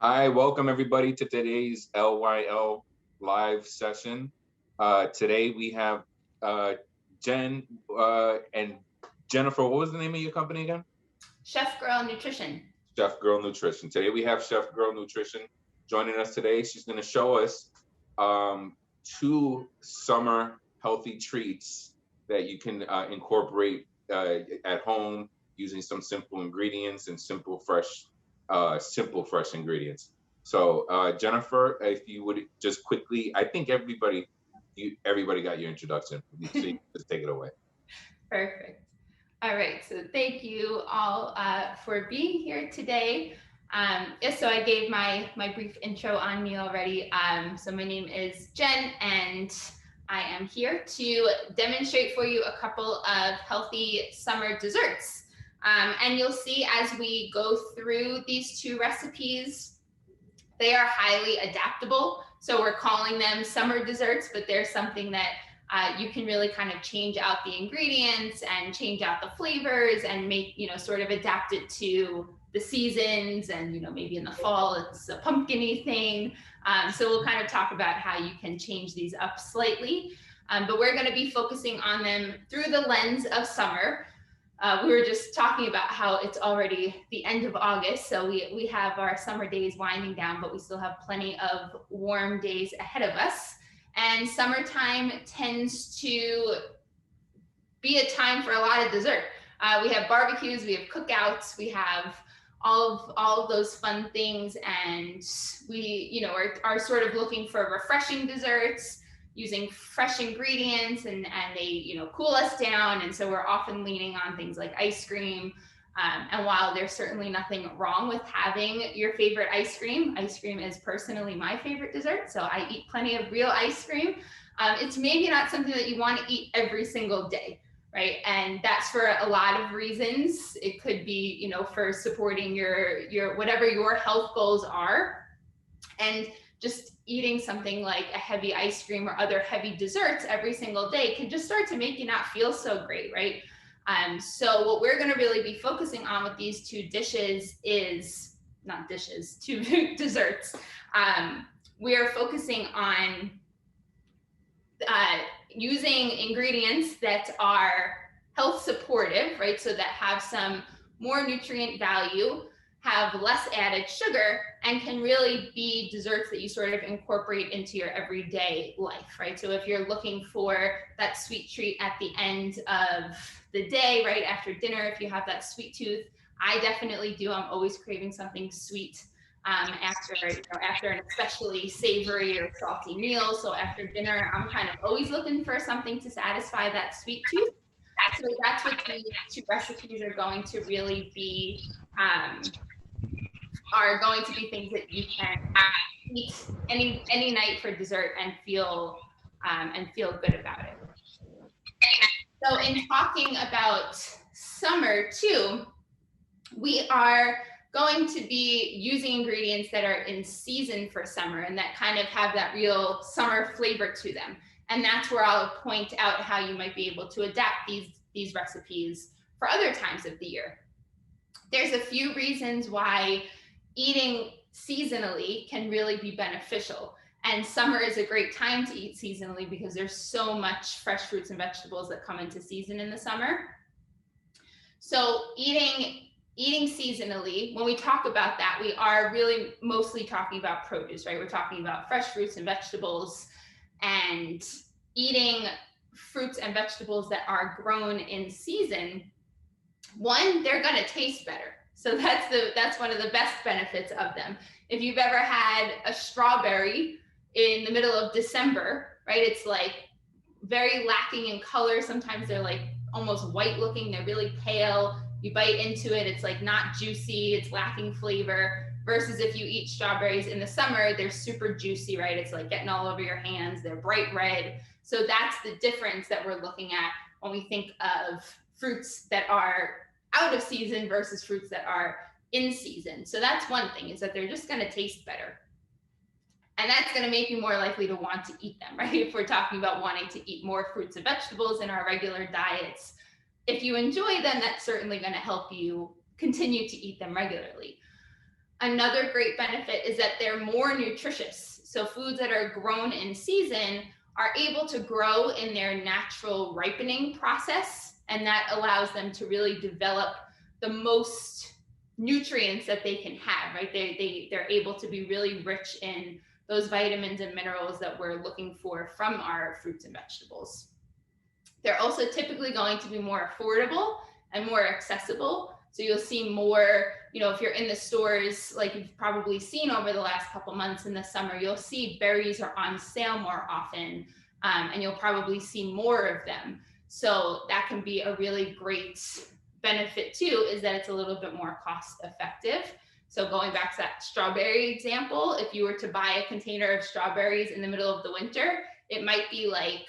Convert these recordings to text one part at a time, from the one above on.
Hi, welcome everybody to today's LYL live session. Today we have uh, Jen and Jennifer. What was the name of your company again? Chef Girl Nutrition. Chef Girl Nutrition. Today we have Chef Girl Nutrition joining us today. She's going to show us um, two summer healthy treats that you can incorporate at home using some simple ingredients and simple fresh ingredients. So Jennifer, if you would just quickly, I think everybody got your introduction, so you can just take it away. Perfect. All right, so thank you all for being here today. So I gave my brief intro on me already. So my name is Jen, and I am here to demonstrate for you a couple of healthy summer desserts. And you'll see as we go through these two recipes, they are highly adaptable. So we're calling them summer desserts, but there's something that you can really kind of change out the ingredients and change out the flavors and make, sort of adapt it to the seasons. And, maybe in the fall, it's a pumpkin-y thing. So we'll kind of talk about how you can change these up slightly. But we're going to be focusing on them through the lens of summer. We were just talking about how it's already the end of August, so we have our summer days winding down, but we still have plenty of warm days ahead of us. And summertime tends to be a time for a lot of dessert. We have barbecues, we have cookouts, we have all of those fun things, and we are sort of looking for refreshing desserts using fresh ingredients, and they cool us down. And so we're often leaning on things like ice cream. And while there's certainly nothing wrong with having your favorite ice cream is personally my favorite dessert, so I eat plenty of real ice cream. It's maybe not something that you want to eat every single day, right? And that's for a lot of reasons. It could be, for supporting your whatever your health goals are. And just eating something like a heavy ice cream or other heavy desserts every single day can just start to make you not feel so great, right? So what we're going to really be focusing on with these two dishes is two desserts. We are focusing on using ingredients that are health supportive, right? So that have some more nutrient value, have less added sugar, and can really be desserts that you sort of incorporate into your everyday life, right? So if you're looking for that sweet treat at the end of the day, right after dinner, if you have that sweet tooth, I definitely do. I'm always craving something sweet after an especially savory or salty meal. So after dinner, I'm kind of always looking for something to satisfy that sweet tooth. So that's what these two recipes are going to really be things that you can eat any night for dessert and feel good about it. So in talking about summer too, we are going to be using ingredients that are in season for summer and that kind of have that real summer flavor to them. And that's where I'll point out how you might be able to adapt these recipes for other times of the year. There's a few reasons why eating seasonally can really be beneficial. And summer is a great time to eat seasonally because there's so much fresh fruits and vegetables that come into season in the summer. So eating seasonally, when we talk about that, we are really mostly talking about produce, right? We're talking about fresh fruits and vegetables, and eating fruits and vegetables that are grown in season. One, they're going to taste better. So that's one of the best benefits of them. If you've ever had a strawberry in the middle of December, right, it's like very lacking in color. Sometimes they're like almost white looking. They're really pale. You bite into it, it's like not juicy, it's lacking flavor. Versus if you eat strawberries in the summer, they're super juicy, right? It's like getting all over your hands. They're bright red. So that's the difference that we're looking at when we think of fruits that are out of season versus fruits that are in season. So that's one thing, is that they're just going to taste better. And that's going to make you more likely to want to eat them, right? If we're talking about wanting to eat more fruits and vegetables in our regular diets, if you enjoy them, that's certainly going to help you continue to eat them regularly. Another great benefit is that they're more nutritious. So foods that are grown in season are able to grow in their natural ripening process, and that allows them to really develop the most nutrients that they can have, right? They're able to be really rich in those vitamins and minerals that we're looking for from our fruits and vegetables. They're also typically going to be more affordable and more accessible. So you'll see more, if you're in the stores, like you've probably seen over the last couple months in the summer, you'll see berries are on sale more often, and you'll probably see more of them. So that can be a really great benefit too, is that it's a little bit more cost effective. So going back to that strawberry example, if you were to buy a container of strawberries in the middle of the winter, it might be like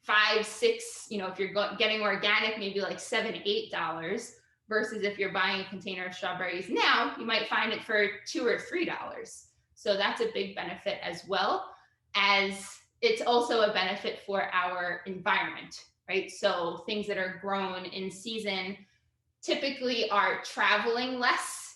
$5, $6, if you're getting organic, maybe like $7, $8, versus if you're buying a container of strawberries now, you might find it for $2 or $3. So that's a big benefit, as well as it's also a benefit for our environment, right? So things that are grown in season typically are traveling less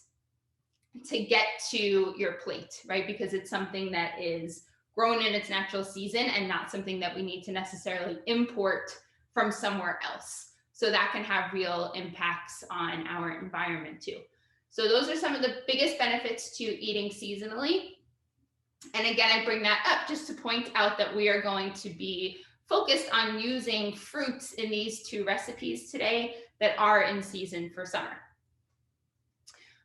to get to your plate, right? Because it's something that is grown in its natural season and not something that we need to necessarily import from somewhere else. So that can have real impacts on our environment too. So those are some of the biggest benefits to eating seasonally. And again, I bring that up just to point out that we are going to be focused on using fruits in these 2 recipes today that are in season for summer.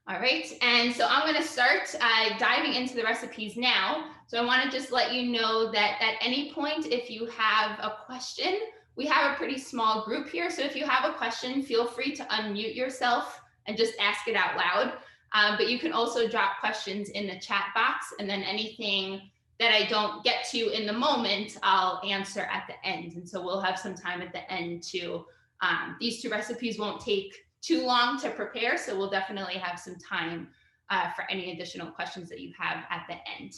All right, and so I'm going to start diving into the recipes now. So I want to just let you know that at any point, if you have a question, we have a pretty small group here. So if you have a question, feel free to unmute yourself and just ask it out loud. But you can also drop questions in the chat box, and then anything that I don't get to in the moment, I'll answer at the end. And so we'll have some time at the end to, these 2 recipes won't take too long to prepare, so we'll definitely have some time for any additional questions that you have at the end.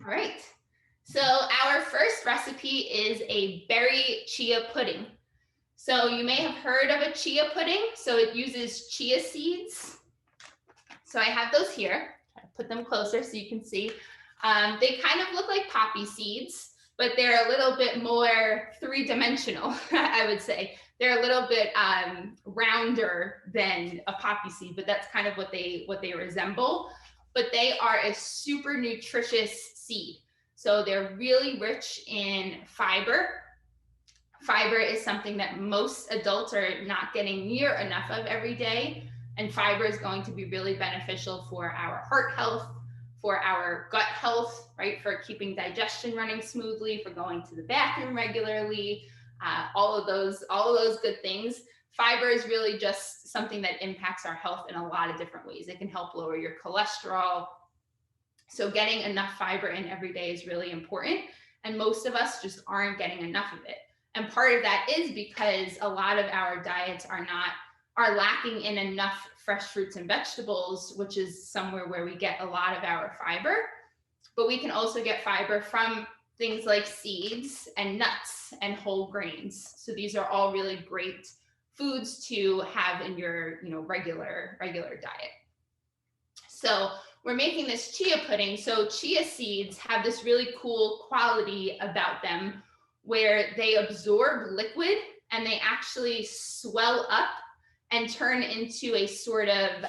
All right, so our first recipe is a berry chia pudding. So you may have heard of a chia pudding. So it uses chia seeds. So I have those here. I'll put them closer so you can see. They kind of look like poppy seeds, but they're a little bit more 3-dimensional, I would say. They're a little bit rounder than a poppy seed, but that's kind of what they resemble. But they are a super nutritious seed. So they're really rich in fiber. Fiber is something that most adults are not getting near enough of every day. And fiber is going to be really beneficial for our heart health, for our gut health, right? For keeping digestion running smoothly, for going to the bathroom regularly, all of those good things. Fiber is really just something that impacts our health in a lot of different ways. It can help lower your cholesterol. So getting enough fiber in every day is really important. And most of us just aren't getting enough of it. And part of that is because a lot of our diets are lacking in enough fresh fruits and vegetables, which is somewhere where we get a lot of our fiber. But we can also get fiber from things like seeds and nuts and whole grains. So these are all really great foods to have in your regular diet. So we're making this chia pudding. So chia seeds have this really cool quality about them where they absorb liquid and they actually swell up and turn into a sort of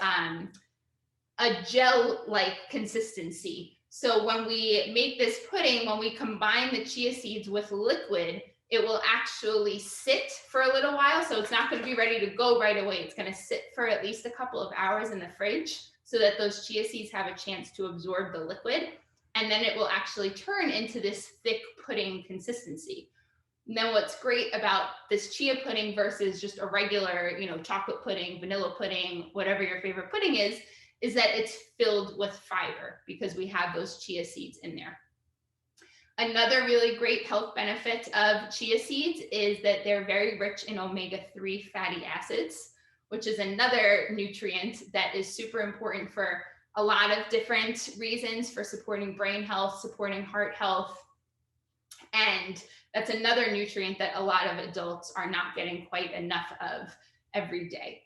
a gel-like consistency. So when we make this pudding, when we combine the chia seeds with liquid, it will actually sit for a little while. So it's not going to be ready to go right away. It's going to sit for at least a couple of hours in the fridge so that those chia seeds have a chance to absorb the liquid. And then it will actually turn into this thick pudding consistency. And then what's great about this chia pudding versus just a regular, chocolate pudding, vanilla pudding, whatever your favorite pudding is that it's filled with fiber because we have those chia seeds in there. Another really great health benefit of chia seeds is that they're very rich in omega-3 fatty acids, which is another nutrient that is super important for a lot of different reasons, for supporting brain health, supporting heart health. And that's another nutrient that a lot of adults are not getting quite enough of every day.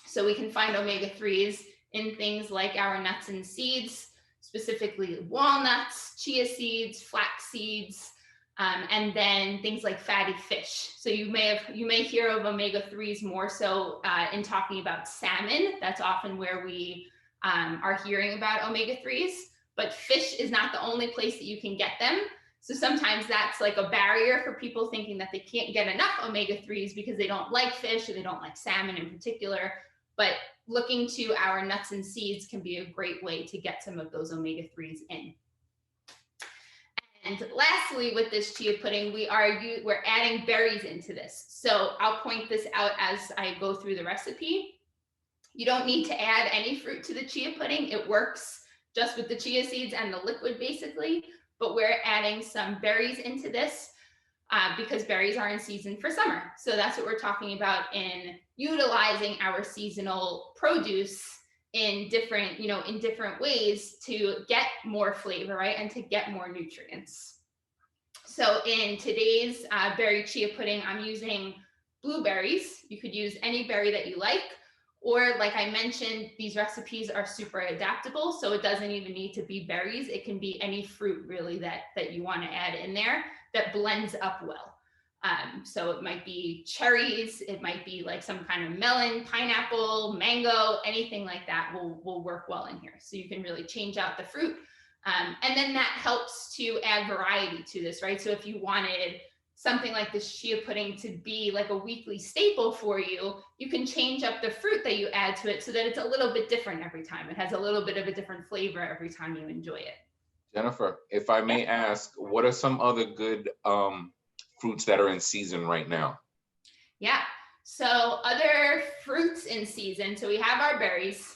So we can find omega-3s in things like our nuts and seeds, specifically walnuts, chia seeds, flax seeds, and then things like fatty fish. So you may hear of omega-3s more so in talking about salmon. That's often where we are hearing about omega-3s, but fish is not the only place that you can get them. So sometimes that's like a barrier for people thinking that they can't get enough omega-3s because they don't like fish or they don't like salmon in particular. But looking to our nuts and seeds can be a great way to get some of those omega-3s in. And lastly, with this chia pudding, we're adding berries into this. So I'll point this out as I go through the recipe. You don't need to add any fruit to the chia pudding. It works just with the chia seeds and the liquid basically, but we're adding some berries into this because berries are in season for summer. So that's what we're talking about in utilizing our seasonal produce in different ways to get more flavor, right? And to get more nutrients. So in today's berry chia pudding, I'm using blueberries. You could use any berry that you like, or like I mentioned, these recipes are super adaptable. So it doesn't even need to be berries. It can be any fruit really that you want to add in there that blends up well. So it might be cherries, it might be like some kind of melon, pineapple, mango, anything like that will work well in here. So you can really change out the fruit. And then that helps to add variety to this, right? So if you wanted something like this chia pudding to be like a weekly staple for you, you can change up the fruit that you add to it so that it's a little bit different every time. It has a little bit of a different flavor every time you enjoy it. Jennifer, if I may ask, what are some other good fruits that are in season right now? Yeah, so other fruits in season. So we have our berries.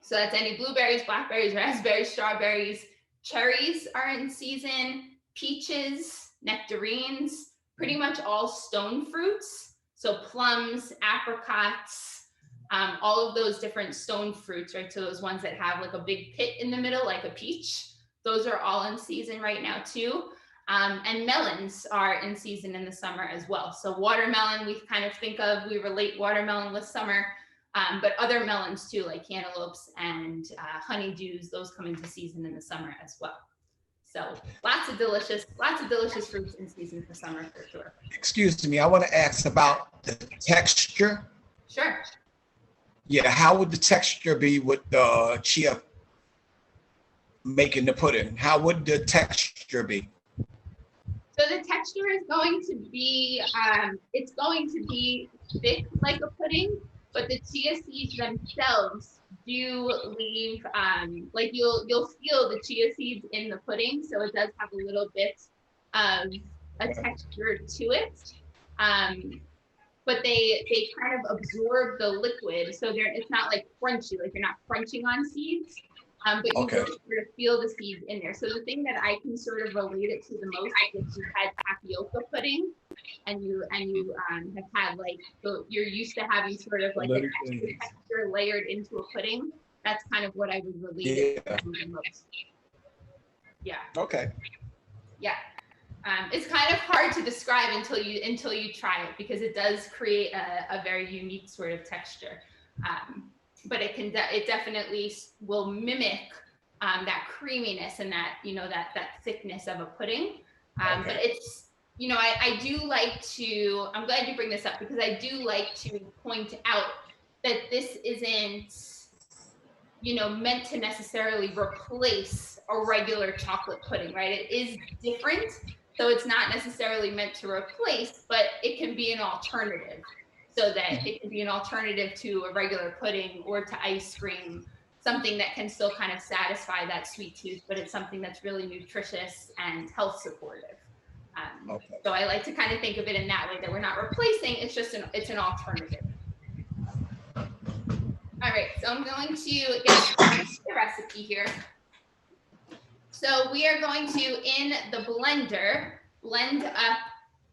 So that's any blueberries, blackberries, raspberries, strawberries. Cherries are in season, peaches, nectarines, pretty much all stone fruits. So plums, apricots, all of those different stone fruits, right? So those ones that have like a big pit in the middle, like a peach, those are all in season right now too. And melons are in season in the summer as well. So watermelon, we kind of we relate watermelon with summer, but other melons too, like cantaloupes and honeydews, those come into season in the summer as well. So lots of delicious fruits in season for summer for sure. Excuse me, I want to ask about the texture. Sure. Yeah, how would the texture be with the chia making the pudding? How would the texture be? So the texture is going to be, it's going to be thick like a pudding, but the chia seeds themselves do leave, like you'll feel the chia seeds in the pudding. So it does have a little bit of a texture to it. But they kind of absorb the liquid. So it's not like crunchy, like you're not crunching on seeds. But you really sort of feel the seeds in there. So the thing that I can sort of relate it to the most is if you had tapioca pudding and you have had like, you're used to having sort of like an extra texture layered into a pudding. That's kind of what I would relate it to the most. Yeah. Okay. Yeah. It's kind of hard to describe until you try it because it does create a very unique sort of texture. But it definitely will mimic that creaminess and that that thickness of a pudding. But it's I do like to. I'm glad you bring this up because I do like to point out that this isn't meant to necessarily replace a regular chocolate pudding, right? It is different, so it's not necessarily meant to replace, but it can be an alternative. So that it can be an alternative to a regular pudding or to ice cream, something that can still kind of satisfy that sweet tooth, but it's something that's really nutritious and health supportive. So I like to kind of think of it in that way, that we're not replacing, it's just it's an alternative. All right, so I'm going to get the recipe here. So we are going to, in the blender, blend up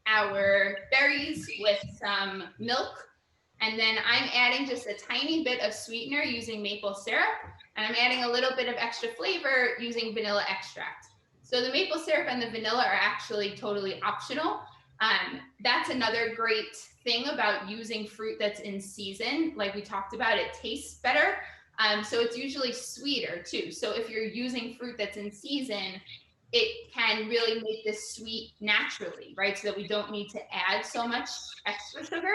our berries with some milk, and then I'm adding just a tiny bit of sweetener using maple syrup, and I'm adding a little bit of extra flavor using vanilla extract. So the maple syrup and the vanilla are actually totally optional. That's another great thing about using fruit that's in season. Like we talked about, it tastes better, So it's usually sweeter too. So if you're using fruit that's in season, it can really make this sweet naturally, right? So that we don't need to add so much extra sugar.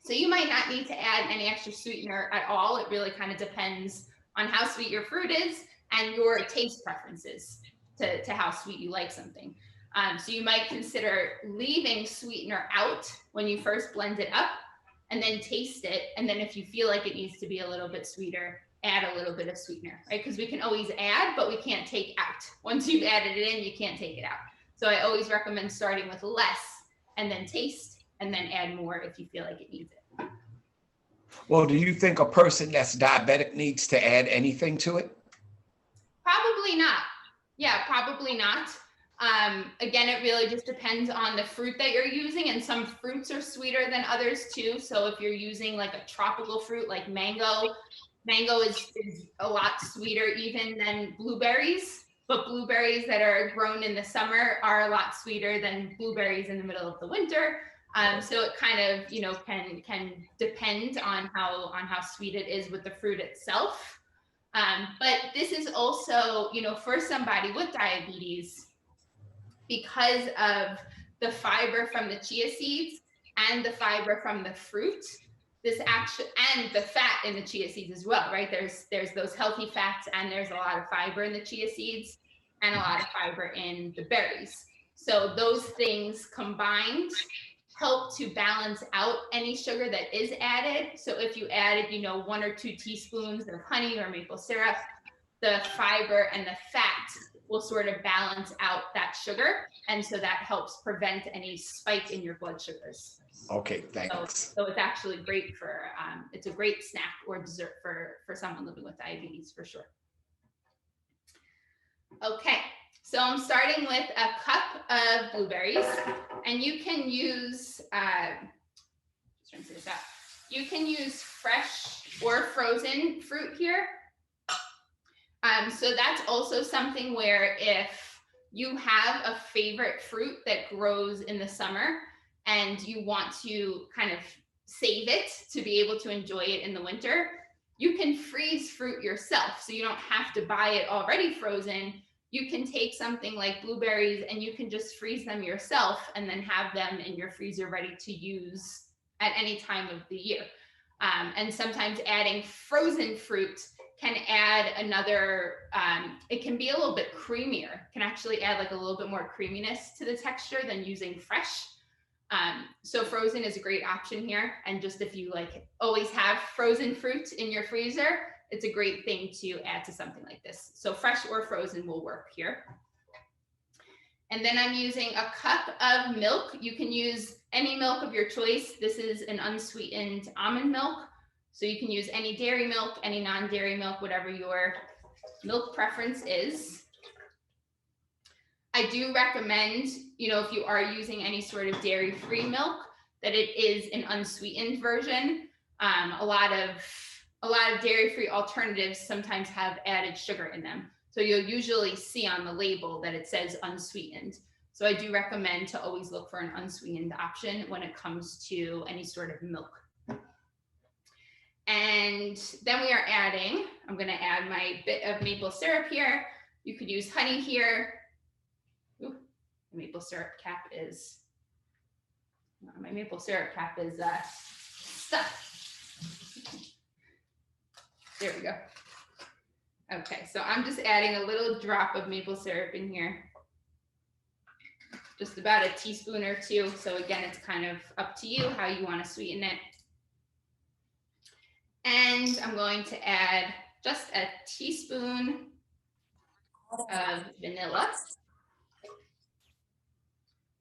So you might not need to add any extra sweetener at all. It really kind of depends on how sweet your fruit is and your taste preferences to how sweet you like something. So you might consider leaving sweetener out when you first blend it up and then taste it. And then if you feel like it needs to be a little bit sweeter, add a little bit of sweetener, right? Because we can always add, but we can't take out. Once you've added it in, you can't take it out. So I always recommend starting with less and then taste and then add more if you feel like it needs it. Well, do you think a person that's diabetic needs to add anything to it? Probably not. Yeah, probably not. Again, it really just depends on the fruit that you're using, and some fruits are sweeter than others too. So if you're using like a tropical fruit like mango is a lot sweeter even than blueberries, but blueberries that are grown in the summer are a lot sweeter than blueberries in the middle of the winter. So it kind of, you know, can depend on how sweet it is with the fruit itself. But this is also, you know, for somebody with diabetes, because of the fiber from the chia seeds and the fiber from the fruit, this action and the fat in the chia seeds as well, right? There's those healthy fats, and there's a lot of fiber in the chia seeds and a lot of fiber in the berries. So those things combined help to balance out any sugar that is added. So if you added, you know, 1 or 2 teaspoons of honey or maple syrup, the fiber and the fat will sort of balance out that sugar. And so that helps prevent any spike in your blood sugars. Okay, thanks. So it's actually great for, it's a great snack or dessert for someone living with diabetes for sure. Okay, so I'm starting with a cup of blueberries, and you can use, just rinse this out. You can use fresh or frozen fruit here. So that's also something where if you have a favorite fruit that grows in the summer and you want to kind of save it to be able to enjoy it in the winter, you can freeze fruit yourself. So you don't have to buy it already frozen. You can take something like blueberries and you can just freeze them yourself and then have them in your freezer ready to use at any time of the year. And sometimes adding frozen fruit can add another, it can be a little bit creamier, can actually add like a little bit more creaminess to the texture than using fresh. So frozen is a great option here. And just if you like always have frozen fruit in your freezer, it's a great thing to add to something like this. So fresh or frozen will work here. And then I'm using a cup of milk. You can use any milk of your choice. This is an unsweetened almond milk. So you can use any dairy milk, any non-dairy milk, whatever your milk preference is. I do recommend, you know, if you are using any sort of dairy-free milk, that it is an unsweetened version. A lot of dairy-free alternatives sometimes have added sugar in them. So you'll usually see on the label that it says unsweetened. So I do recommend to always look for an unsweetened option when it comes to any sort of milk. And then we are adding, I'm going to add my bit of maple syrup here. You could use honey here. Ooh, the maple syrup cap is, my maple syrup cap is stuck. There we go. Okay, so I'm just adding a little drop of maple syrup in here. Just about a teaspoon or 2. So again, it's kind of up to you how you want to sweeten it. And I'm going to add just a teaspoon of vanilla.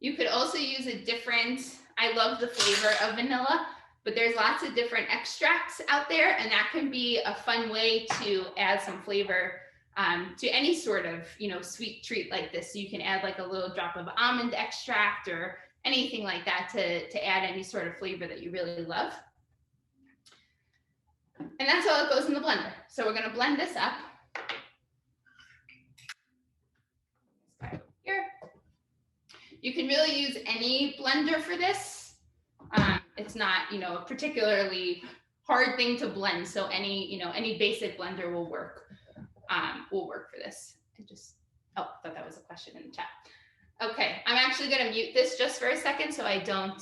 You could also use a different, I love the flavor of vanilla, but there's lots of different extracts out there, and that can be a fun way to add some flavor to any sort of, you know, sweet treat like this. So you can add like a little drop of almond extract or anything like that to add any sort of flavor that you really love. And that's all that goes in the blender. So we're going to blend this up. Here. You can really use any blender for this. It's not, you know, a particularly hard thing to blend. So any basic blender will work for this. Oh, I thought that was a question in the chat. Okay, I'm actually going to mute this just for a second so I don't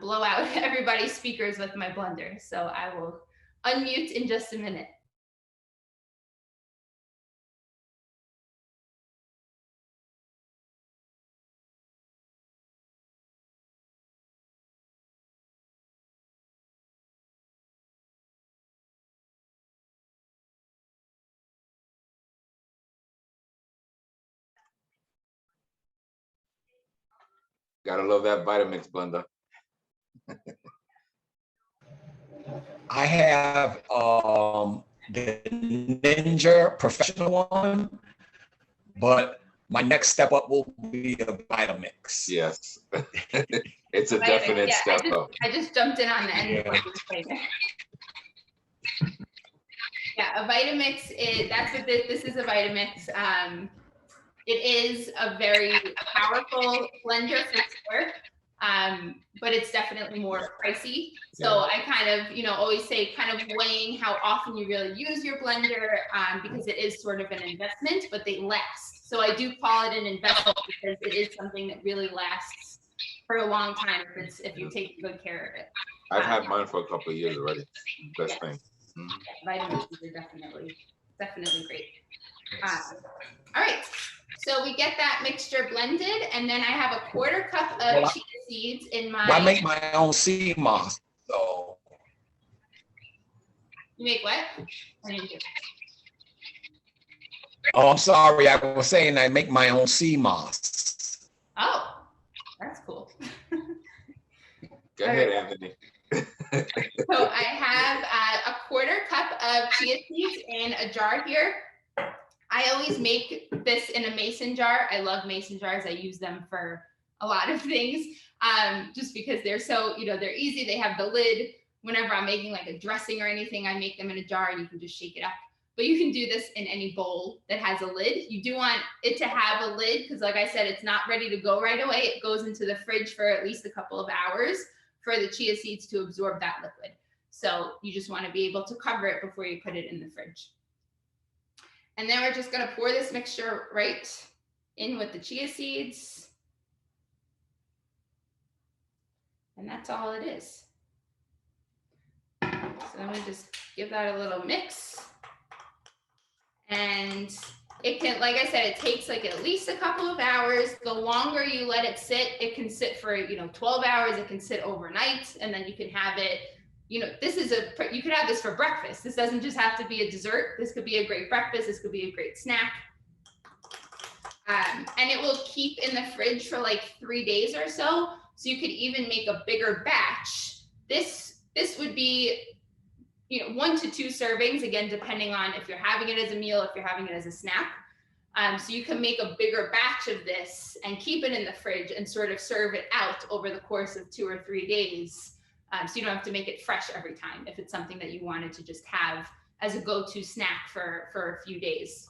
blow out everybody's speakers with my blender. So I will unmute in just a minute. Gotta love that Vitamix blender. I have the Ninja professional one, but my next step up will be a Vitamix. Yes, it's a definite step up. I just jumped in on the end. Yeah, a Vitamix is, that's what this is, a Vitamix. It is a very powerful blender for sure, but it's definitely more pricey. So I kind of, always say kind of weighing how often you really use your blender, because it is sort of an investment, but they last. So I do call it an investment because it is something that really lasts for a long time if you take good care of it. I've had mine for a couple of years already. Best thing. Vitamins are definitely great. All right. So we get that mixture blended, and then I have a 1/4 cup of chia seeds in my. I make my own sea moss. So. You make what? Oh, I'm sorry. I was saying I make my own sea moss. Oh, that's cool. Go ahead, Anthony. So I have a 1/4 cup of chia seeds in a jar here. I always make this in a mason jar. I love mason jars. I use them for a lot of things, just because they're so, they're easy. They have the lid. Whenever I'm making like a dressing or anything, I make them in a jar and you can just shake it up. But you can do this in any bowl that has a lid. You do want it to have a lid because, like I said, it's not ready to go right away. It goes into the fridge for at least a couple of hours for the chia seeds to absorb that liquid. So you just want to be able to cover it before you put it in the fridge. And then we're just going to pour this mixture right in with the chia seeds. And that's all it is. So then we just give that a little mix. And it can, like I said, it takes like at least a couple of hours. The longer you let it sit, it can sit for, 12 hours. It can sit overnight, and then you can have it. You could have this for breakfast. This doesn't just have to be a dessert. This could be a great breakfast. This could be a great snack. And it will keep in the fridge for like 3 days or so. So you could even make a bigger batch. This would be, 1 to 2 servings, again, depending on if you're having it as a meal, if you're having it as a snack. So you can make a bigger batch of this and keep it in the fridge and sort of serve it out over the course of 2 or 3 days. So you don't have to make it fresh every time if it's something that you wanted to just have as a go-to snack for a few days.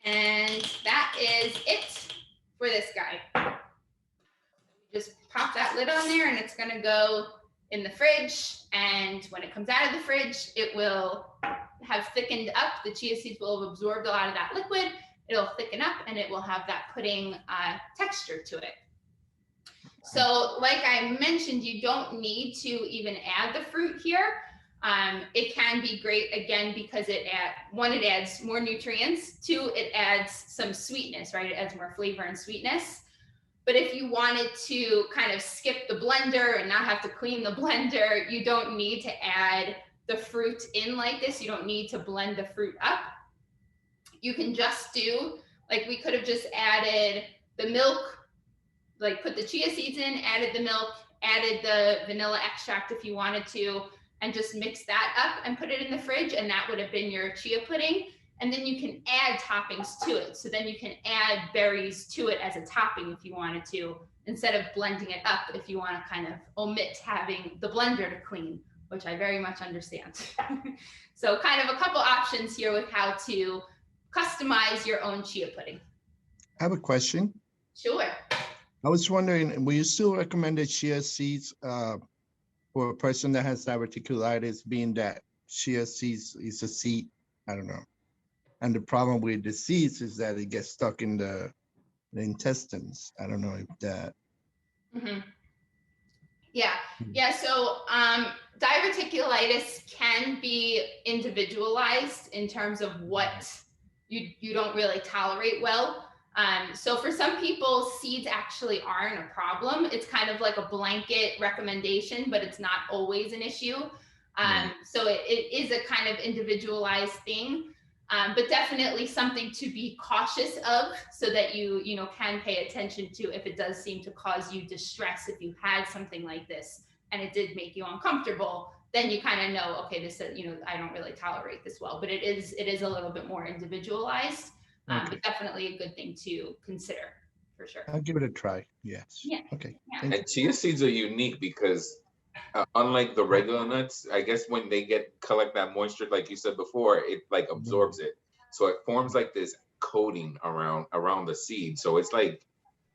And that is it for this guy. Just pop that lid on there and it's gonna go in the fridge. And when it comes out of the fridge, it will have thickened up. The chia seeds will have absorbed a lot of that liquid. It'll thicken up and it will have that pudding texture to it. So like I mentioned, you don't need to even add the fruit here. It can be great, again, because it adds more nutrients. 2, it adds some sweetness, right? It adds more flavor and sweetness. But if you wanted to kind of skip the blender and not have to clean the blender, you don't need to add the fruit in like this. You don't need to blend the fruit up. You can just do, like we could have just added the milk, like put the chia seeds in, added the milk, added the vanilla extract if you wanted to, and just mix that up and put it in the fridge, and that would have been your chia pudding. And then you can add toppings to it. So then you can add berries to it as a topping if you wanted to, instead of blending it up if you want to kind of omit having the blender to clean, which I very much understand. So kind of a couple options here with how to customize your own chia pudding. I have a question. Sure. I was wondering, will you still recommend the chia seeds for a person that has diverticulitis, being that chia seeds is a seed, I don't know. And the problem with the seeds is that it gets stuck in the intestines. I don't know if that. Mm-hmm. Yeah. So diverticulitis can be individualized in terms of what you don't really tolerate well. So for some people, seeds actually aren't a problem. It's kind of like a blanket recommendation, but it's not always an issue. So it is a kind of individualized thing. But definitely something to be cautious of, so that you can pay attention to if it does seem to cause you distress. If you had something like this and it did make you uncomfortable, then you kind of know, okay, this is, I don't really tolerate this well. But it is a little bit more individualized, but definitely a good thing to consider for sure. I'll give it a try. Yes. Yeah. Okay. Yeah. And chia seeds are unique because unlike the regular nuts, I guess when they collect that moisture, like you said before, it like absorbs it. So it forms like this coating around the seed. So it's like,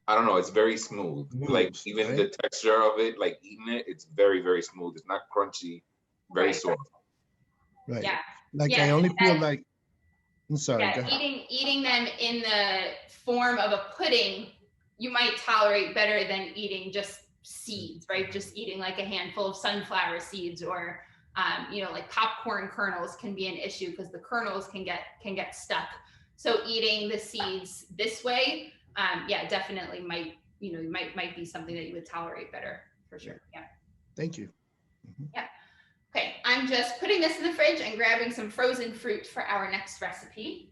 I don't know, it's very smooth. Like even the texture of it, like eating it, it's very, very smooth. It's not crunchy, very soft. Right. Yeah. Like Yeah, I only feel like, I'm sorry. Yeah, go ahead. eating them in the form of a pudding, you might tolerate better than eating just seeds, right? Just eating like a handful of sunflower seeds, or like popcorn kernels can be an issue because the kernels can get stuck. So eating the seeds this way, definitely might be something that you would tolerate better for sure. Yeah. Thank you. Yeah. Okay, I'm just putting this in the fridge and grabbing some frozen fruit for our next recipe.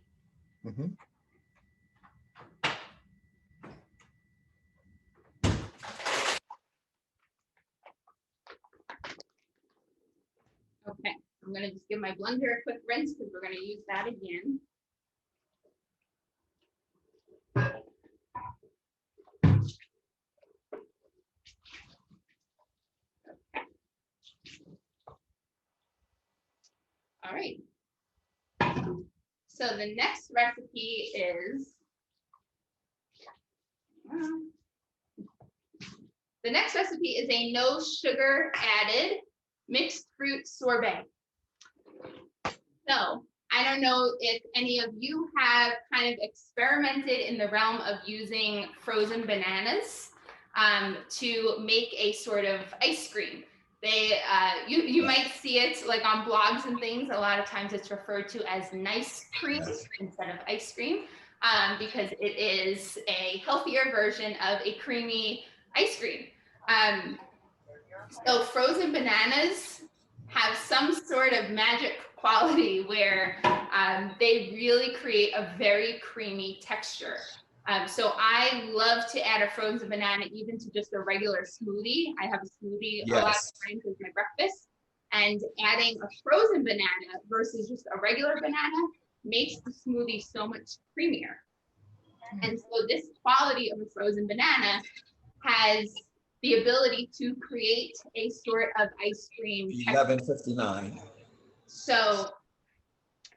Okay, I'm gonna just give my blender a quick rinse because we're gonna use that again. All right. So the next recipe is, a no sugar added mixed fruit sorbet. So I don't know if any of you have kind of experimented in the realm of using frozen bananas to make a sort of ice cream. They you might see it like on blogs and things. A lot of times it's referred to as nice cream instead of ice cream, because it is a healthier version of a creamy ice cream. So frozen bananas have some sort of magic quality where they really create a very creamy texture. So I love to add a frozen banana even to just a regular smoothie. I have a smoothie a lot of times as my breakfast, and adding a frozen banana versus just a regular banana makes the smoothie so much creamier. And so this quality of a frozen banana has the ability to create a sort of ice cream. 11:59. So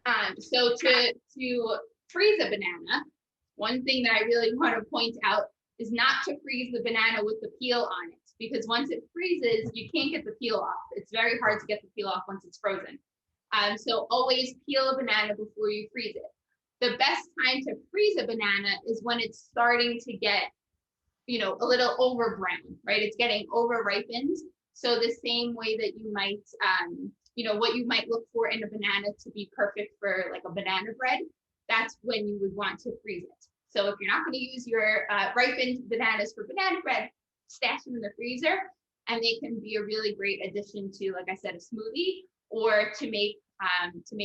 to freeze a banana, one thing that I really want to point out is not to freeze the banana with the peel on it, because once it freezes, you can't get the peel off. It's very hard to get the peel off once it's frozen. So always peel a banana before you freeze it. The best time to freeze a banana is when it's starting to get, a little over brown, right? It's getting over ripened. So the same way that you might, what you might look for in a banana to be perfect for like a banana bread, that's when you would want to freeze it. So if you're not going to use your ripened bananas for banana bread, stash them in the freezer, and they can be a really great addition to, like I said, a smoothie, or to make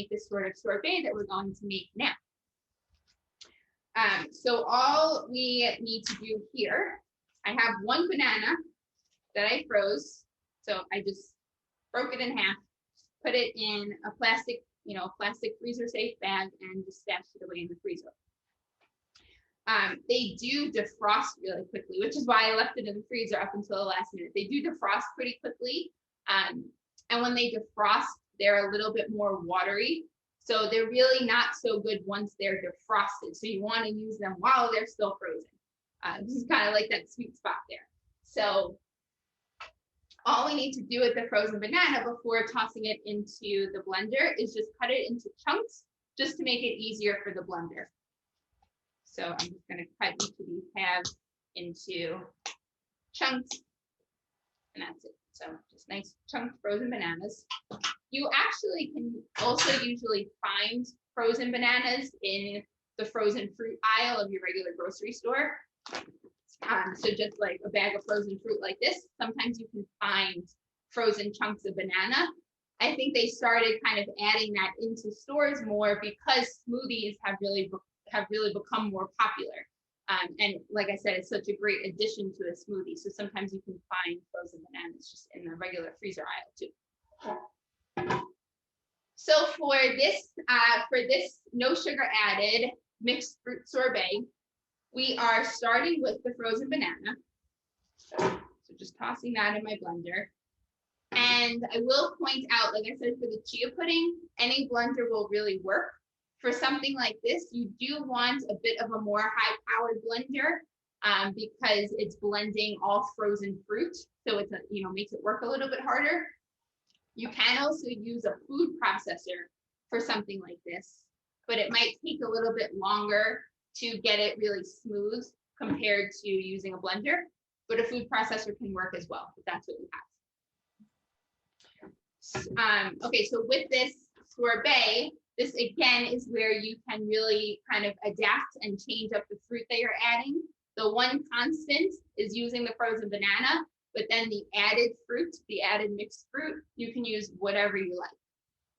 this sort of sorbet that we're going to make now. So all we need to do here, I have one banana that I froze. So I just broke it in half, put it in a plastic freezer safe bag, and just stashed it away in the freezer. They do defrost really quickly, which is why I left it in the freezer up until the last minute. They do defrost pretty quickly. And when they defrost, they're a little bit more watery. So they're really not so good once they're defrosted. So you want to use them while they're still frozen. This is kind of like that sweet spot there. So All we need to do with the frozen banana before tossing it into the blender is just cut it into chunks, just to make it easier for the blender. So I'm just going to cut each of these halves into chunks, and that's it. So just nice chunked frozen bananas. You actually can also usually find frozen bananas in the frozen fruit aisle of your regular grocery store. So just like a bag of frozen fruit like this, sometimes you can find frozen chunks of banana. I think they started kind of adding that into stores more because smoothies have really become more popular. And like I said, it's such a great addition to a smoothie. So sometimes you can find frozen bananas just in the regular freezer aisle too. So for this no sugar added mixed fruit sorbet, we are starting with the frozen banana. So just tossing that in my blender. And I will point out, like I said, for the chia pudding, any blender will really work. For something like this, you do want a bit of a more high-powered blender because it's blending all frozen fruit. So it's makes it work a little bit harder. You can also use a food processor for something like this, but it might take a little bit longer to get it really smooth compared to using a blender, but a food processor can work as well, if that's what you have. Okay, so with this sorbet, this again is where you can really kind of adapt and change up the fruit that you're adding. The one constant is using the frozen banana, but then the added fruit, the added mixed fruit, you can use whatever you like.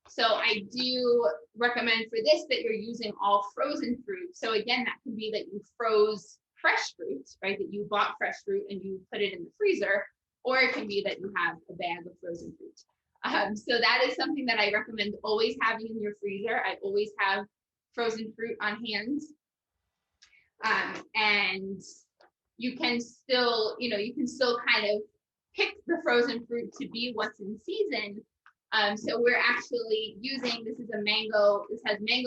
So I do recommend for this that you're using all frozen fruit. So again, that can be that you froze fresh fruit, right? That you bought fresh fruit and you put it in the freezer, or it can be that you have a bag of frozen fruit. So that is something that I recommend always having in your freezer. I always have frozen fruit on hand. And you can still, kind of pick the frozen fruit to be what's in season. So we're actually using, this has mango,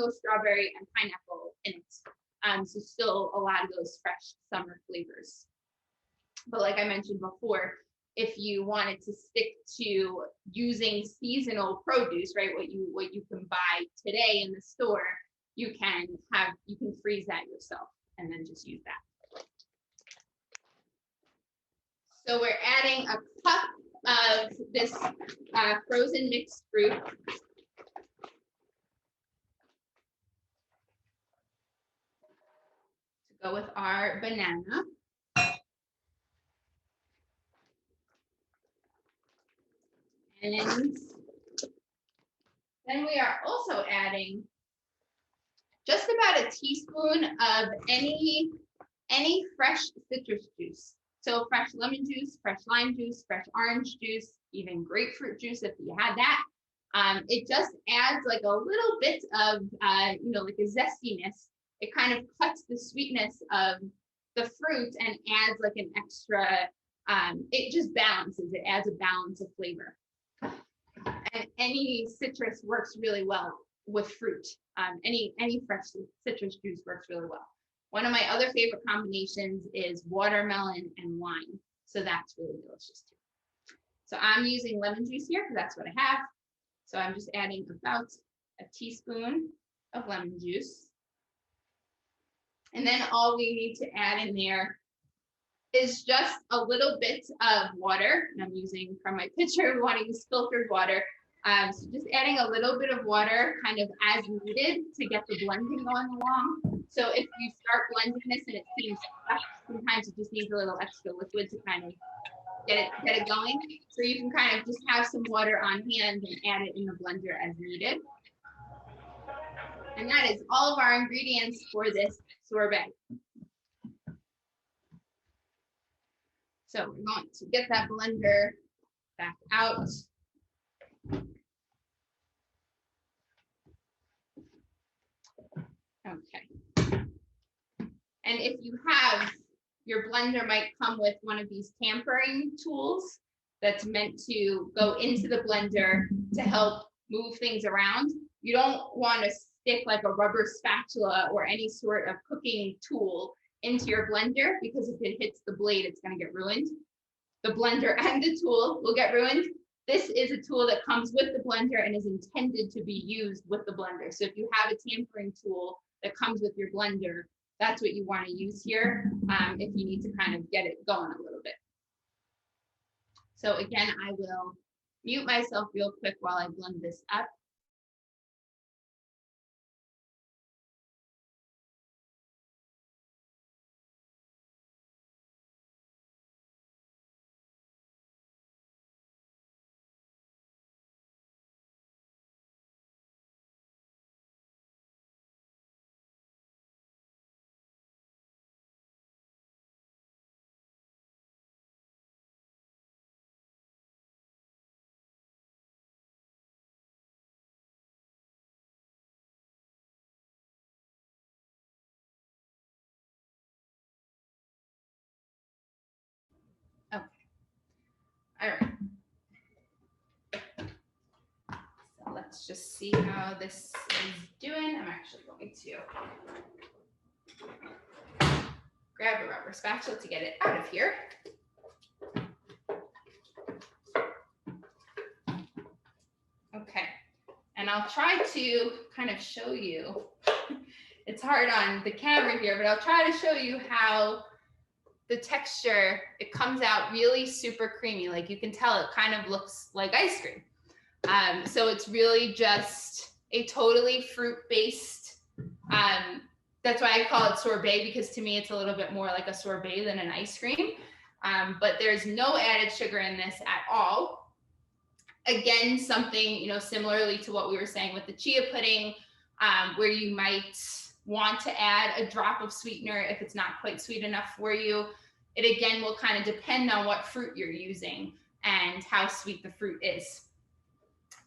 strawberry, and pineapple in it. So still a lot of those fresh summer flavors. But like I mentioned before, if you wanted to stick to using seasonal produce, right, what you can buy today in the store, you can freeze that yourself and then just use that. So we're adding a cup of this frozen mixed fruit. To go with our banana. And then we are also adding just about a teaspoon of any fresh citrus juice. So fresh lemon juice, fresh lime juice, fresh orange juice, even grapefruit juice if you had that. It just adds like a little bit of, like a zestiness. It kind of cuts the sweetness of the fruit and adds like an extra, it just balances, it adds a balance of flavor. And any citrus works really well with fruit. Any fresh citrus juice works really well. One of my other favorite combinations is watermelon and wine. So that's really delicious too. So I'm using lemon juice here because that's what I have. So I'm just adding about a teaspoon of lemon juice. And then all we need to add in there is just a little bit of water. And I'm using from my pitcher, we want to use filtered water. So just adding a little bit of water kind of as needed to get the blending going along. So if you start blending this and it seems stuck, sometimes it just needs a little extra liquid to kind of get it going. So you can kind of just have some water on hand and add it in the blender as needed. And that is all of our ingredients for this sorbet. So we're going to get that blender back out. Okay. And if you have, your blender might come with one of these tampering tools that's meant to go into the blender to help move things around. You don't want to stick like a rubber spatula or any sort of cooking tool into your blender because if it hits the blade, it's going to get ruined. the blender and the tool will get ruined. This is a tool that comes with the blender and is intended to be used with the blender. So if you have a tampering tool that comes with your blender, that's what you want to use here if you need to kind of get it going a little bit. So again, I will mute myself real quick while I blend this up. Okay. All right. So let's just see how this is doing. I'm actually going to grab a rubber spatula to get it out of here. Okay. And I'll try to kind of show you, it's hard on the camera here, but I'll try to show you how the texture, it comes out really super creamy. Like you can tell it kind of looks like ice cream. So it's really just a totally fruit-based, that's why I call it sorbet, because to me it's a little bit more like a sorbet than an ice cream. But there's no added sugar in this at all. Again, something, you know, similarly to what we were saying with the chia pudding, where you might want to add a drop of sweetener if it's not quite sweet enough for you. It again will kind of depend on what fruit you're using and how sweet the fruit is.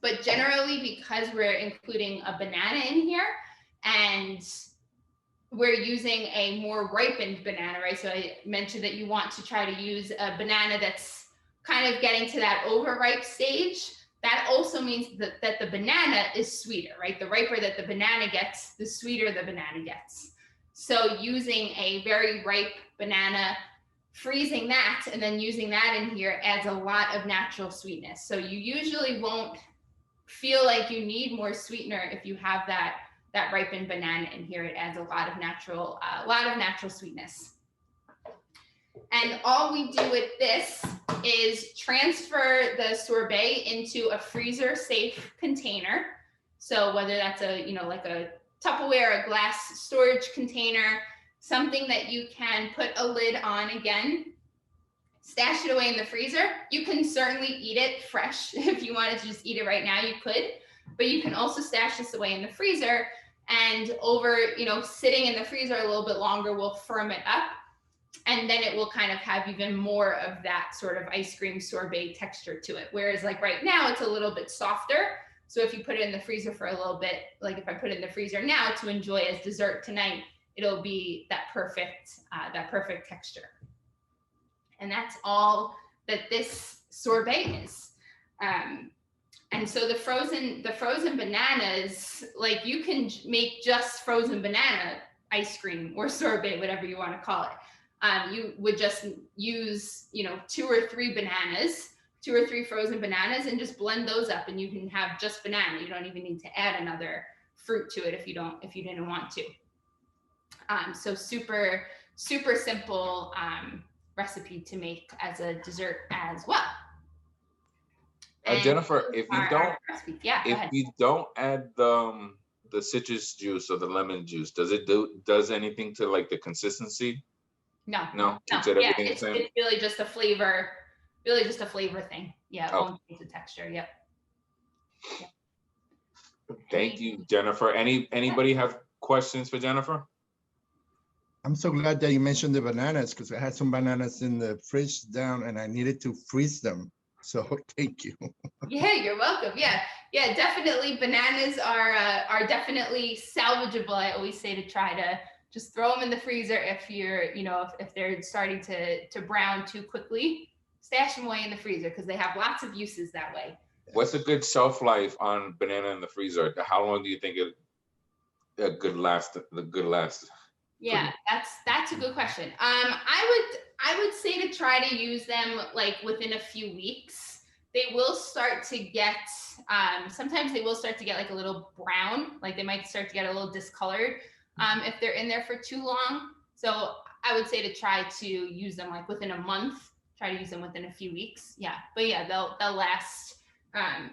But generally, because we're including a banana in here and we're using a more ripened banana, right? So I mentioned that you want to try to use a banana that's kind of getting to that overripe stage. That also means that the banana is sweeter, right? The riper that the banana gets, the sweeter the banana gets. So using a very ripe banana, freezing that, and then using that in here adds a lot of natural sweetness. So you usually won't feel like you need more sweetener if you have that ripened banana in here. It adds a lot of natural sweetness. And all we do with this is transfer the sorbet into a freezer safe container. So whether that's a, you know, like a Tupperware, a glass storage container, something that you can put a lid on again, stash it away in the freezer. You can certainly eat it fresh. If you wanted to just eat it right now, you could, but you can also stash this away in the freezer, and over, you know, sitting in the freezer a little bit longer will firm it up. And then it will kind of have even more of that sort of ice cream sorbet texture to it. Whereas like right now, it's a little bit softer. So if you put it in the freezer for a little bit, like if I put it in the freezer now to enjoy as dessert tonight, it'll be that perfect texture. And that's all that this sorbet is. And so the frozen bananas, like you can make just frozen banana ice cream or sorbet, whatever you want to call it. You would just use, you know, 2 or 3 frozen bananas, and just blend those up, and you can have just banana. You don't even need to add another fruit to it if you didn't want to. So super simple recipe to make as a dessert as well. Jennifer, if you don't add the citrus juice or the lemon juice, does anything to like the consistency? No. It's really just a flavor thing. Yeah, it won't change the texture. Yep. Thank you, Jennifer. Anybody have questions for Jennifer? I'm so glad that you mentioned the bananas, because I had some bananas in the fridge down and I needed to freeze them. So thank you. Yeah, you're welcome. Yeah, definitely. Bananas are definitely salvageable. I always say to try to just throw them in the freezer if you're, you know, if they're starting to brown too quickly. Stash them away in the freezer because they have lots of uses that way. What's a good shelf life on banana in the freezer? How long do you think the good last? Yeah, that's a good question. I would say to try to use them like within a few weeks. They will start to get sometimes they will start to get like a little brown, like they might start to get a little discolored if they're in there for too long. So I would say to try to use them like within a month. Try to use them within a few weeks. Yeah, but yeah, they'll last.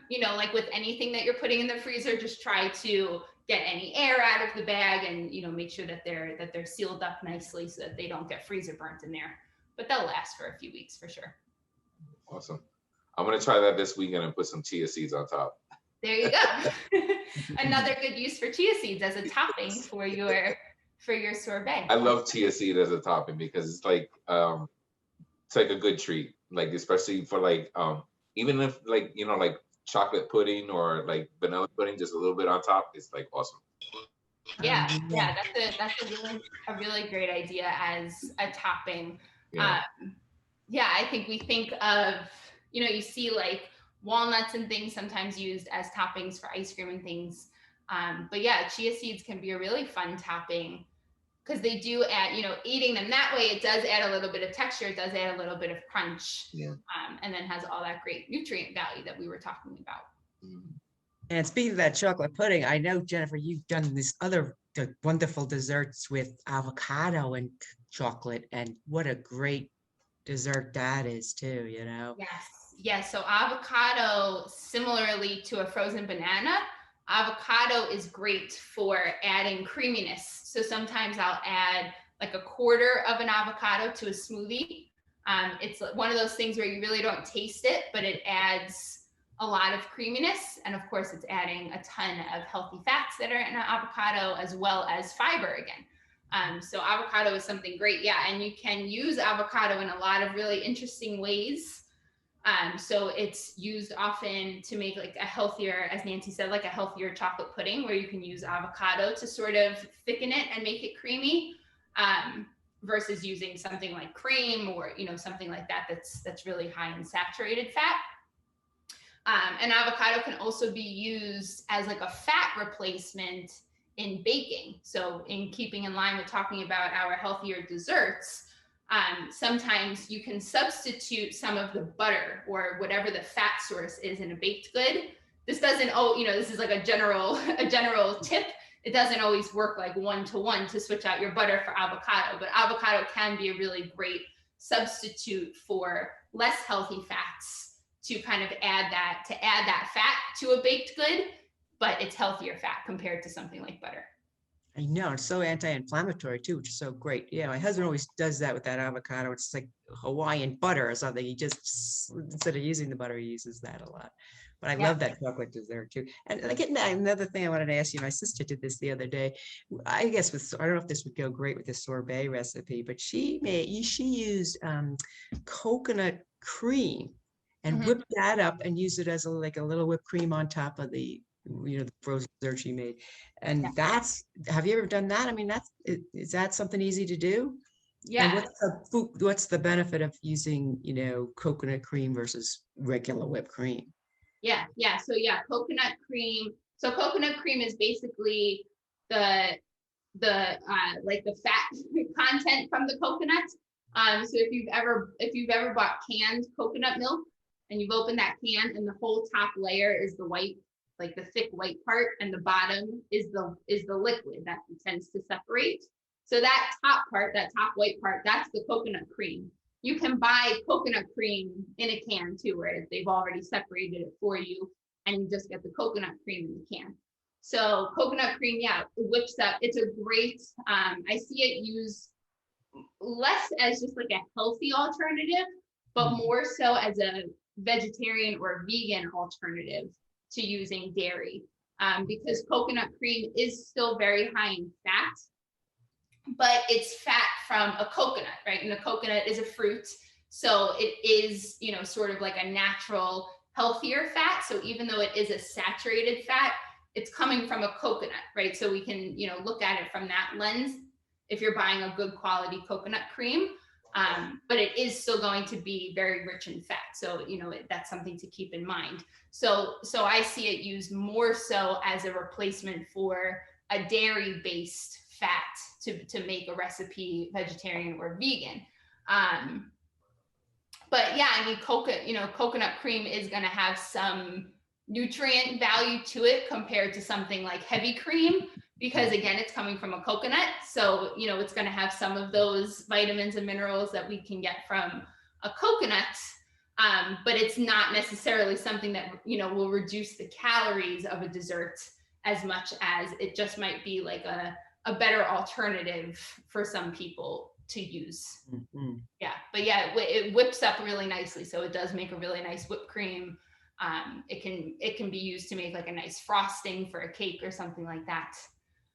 You know, like with anything that you're putting in the freezer, just try to get any air out of the bag and, you know, make sure that they're sealed up nicely so that they don't get freezer burnt in there. But they'll last for a few weeks for sure. Awesome. I'm gonna try that this weekend and put some chia seeds on top. There you go. Another good use for chia seeds as a topping for your sorbet. I love chia seed as a topping because it's like a good treat. Like especially for like even if like, you know, like chocolate pudding or like vanilla pudding, just a little bit on top, it's like awesome. Yeah, that's a really great idea as a topping. Yeah. Yeah, I think we think of, you know, you see like walnuts and things sometimes used as toppings for ice cream and things. But yeah, chia seeds can be a really fun topping because they do add, you know, eating them that way, it does add a little bit of texture, it does add a little bit of crunch, and then has all that great nutrient value that we were talking about. And speaking of that chocolate pudding, I know, Jennifer, you've done these other wonderful desserts with avocado and chocolate, and what a great dessert that is too, you know? Yes. So avocado, similarly to a frozen banana, avocado is great for adding creaminess. So sometimes I'll add like a quarter of an avocado to a smoothie. It's one of those things where you really don't taste it, but it adds a lot of creaminess. And of course, it's adding a ton of healthy fats that are in an avocado, as well as fiber again. So avocado is something great. Yeah, and you can use avocado in a lot of really interesting ways. So it's used often to make like a healthier, as Nancy said, like a healthier chocolate pudding, where you can use avocado to sort of thicken it and make it creamy, versus using something like cream or, you know, something like that that's really high in saturated fat. And avocado can also be used as like a fat replacement in baking. So in keeping in line with talking about our healthier desserts, sometimes you can substitute some of the butter or whatever the fat source is in a baked good. This doesn't, this is like a general tip. It doesn't always work like one-to-one to switch out your butter for avocado, but avocado can be a really great substitute for less healthy fats to kind of add that fat to a baked good, but it's healthier fat compared to something like butter. I know, it's so anti-inflammatory too, which is so great. Yeah, my husband always does that with that avocado. It's like Hawaiian butter or something. He just, instead of using the butter, he uses that a lot. But I love that chocolate dessert too. And again, another thing I wanted to ask you, my sister did this the other day. I guess I don't know if this would go great with the sorbet recipe, but she used coconut cream and whipped that up and used it as a little whipped cream on top of the frozen dessert she made. And have you ever done that? I mean, is that something easy to do? Yeah. And what's the benefit of using, coconut cream versus regular whipped cream? Yeah. So coconut cream. So coconut cream is basically the fat content from the coconut. So if you've ever bought canned coconut milk and you've opened that can and the whole top layer is the white, like the thick white part, and the bottom is the liquid that tends to separate. So that top part, that top white part, that's the coconut cream. You can buy coconut cream in a can too, where they've already separated it for you, and you just get the coconut cream in the can. So coconut cream, whips up. It's a great, I see it used less as just like a healthy alternative, but more so as a vegetarian or vegan alternative to using dairy, because coconut cream is still very high in fat, but it's fat from a coconut, right? And a coconut is a fruit, so it is, sort of like a natural, healthier fat. So even though it is a saturated fat, it's coming from a coconut, right? So we can, look at it from that lens if you're buying a good quality coconut cream. But it is still going to be very rich in fat. So, that's something to keep in mind. So I see it used more so as a replacement for a dairy-based fat to make a recipe vegetarian or vegan. But yeah, I mean, coconut cream is going to have some nutrient value to it compared to something like heavy cream, because again, it's coming from a coconut. So, it's going to have some of those vitamins and minerals that we can get from a coconut. But it's not necessarily something that, will reduce the calories of a dessert as much as it just might be like a better alternative for some people to use. Yeah, but yeah, it whips up really nicely. So it does make a really nice whipped cream. It can be used to make like a nice frosting for a cake or something like that.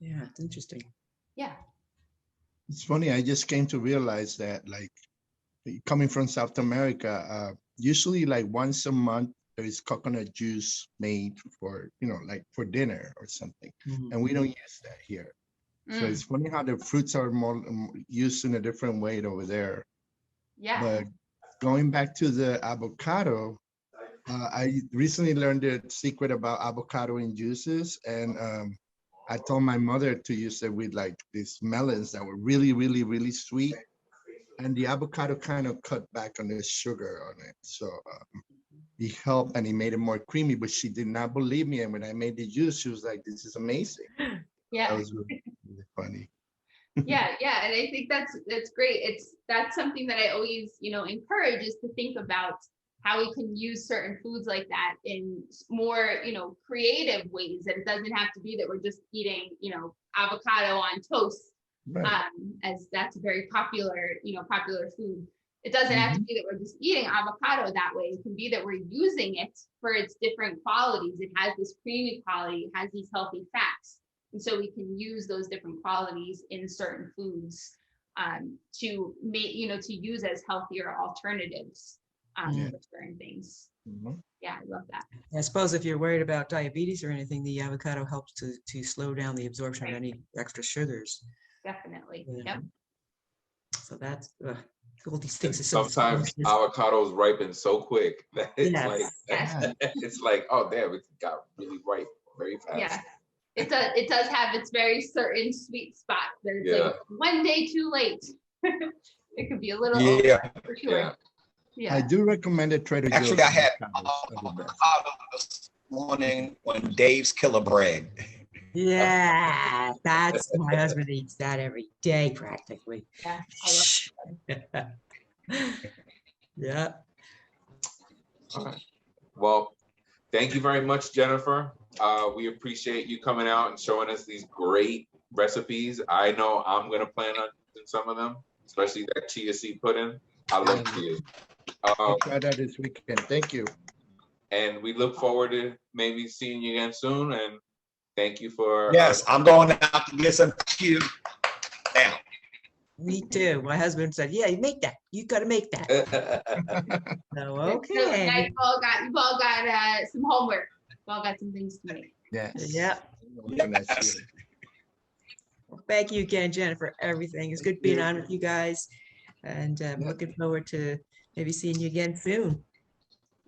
Yeah, it's interesting. Yeah. It's funny, I just came to realize that, like, coming from South America, usually like once a month, there is coconut juice made for, like for dinner or something. And we don't use that here. So it's funny how the fruits are more used in a different way over there. Yeah. But going back to the avocado, I recently learned the secret about avocado in juices. And I told my mother to use it with like these melons that were really, really, really sweet. And the avocado kind of cut back on the sugar on it. So it helped and it made it more creamy, but she did not believe me. And when I made the juice, she was like, this is amazing. Yeah. That was really, really funny. Yeah. And I think that's great. That's something that I always, encourage, is to think about how we can use certain foods like that in more, creative ways. That it doesn't have to be that we're just eating, avocado on toast. Right. As that's a very popular food. It doesn't have to be that we're just eating avocado that way. It can be that we're using it for its different qualities. It has this creamy quality, it has these healthy fats. And so we can use those different qualities in certain foods to make, to use as healthier alternatives for certain things. Yeah, I love that. I suppose if you're worried about diabetes or anything, the avocado helps to slow down the absorption of any extra sugars. Definitely. Yeah. Yep. So that's all these things are so Sometimes avocados ripen so quick that it's like, oh damn, it got really ripe very fast. Yeah. It does have its very certain sweet spot that it's like one day too late. It could be a little over, for sure. Yeah. I do recommend it. Trader Joe's. Actually, I had avocado this morning on Dave's Killer Bread. Yeah, that's my husband eats that every day practically. Yeah, I love that. Yeah. All right. Well, thank you very much, Jennifer. We appreciate you coming out and showing us these great recipes. I know I'm gonna plan on using some of them, especially that chia seed pudding. I love chia. I'll try that this weekend. Thank you. And we look forward to maybe seeing you again soon. And thank you for. Yes, I'm going out to get some chia now. Me too. My husband said, "Yeah, you make that. You got to make that." So, okay. So now you've all got some homework. We've all got some things to make. Yes. Yeah. Well, thank you again, Jen, for everything. It's good being on with you guys, and I'm looking forward to maybe seeing you again soon.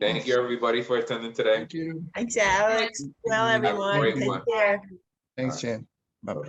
Thank you, everybody, for attending today. Thank you. Thanks, Alex. Well, everyone, take care. Thanks, Jen. Bye-bye.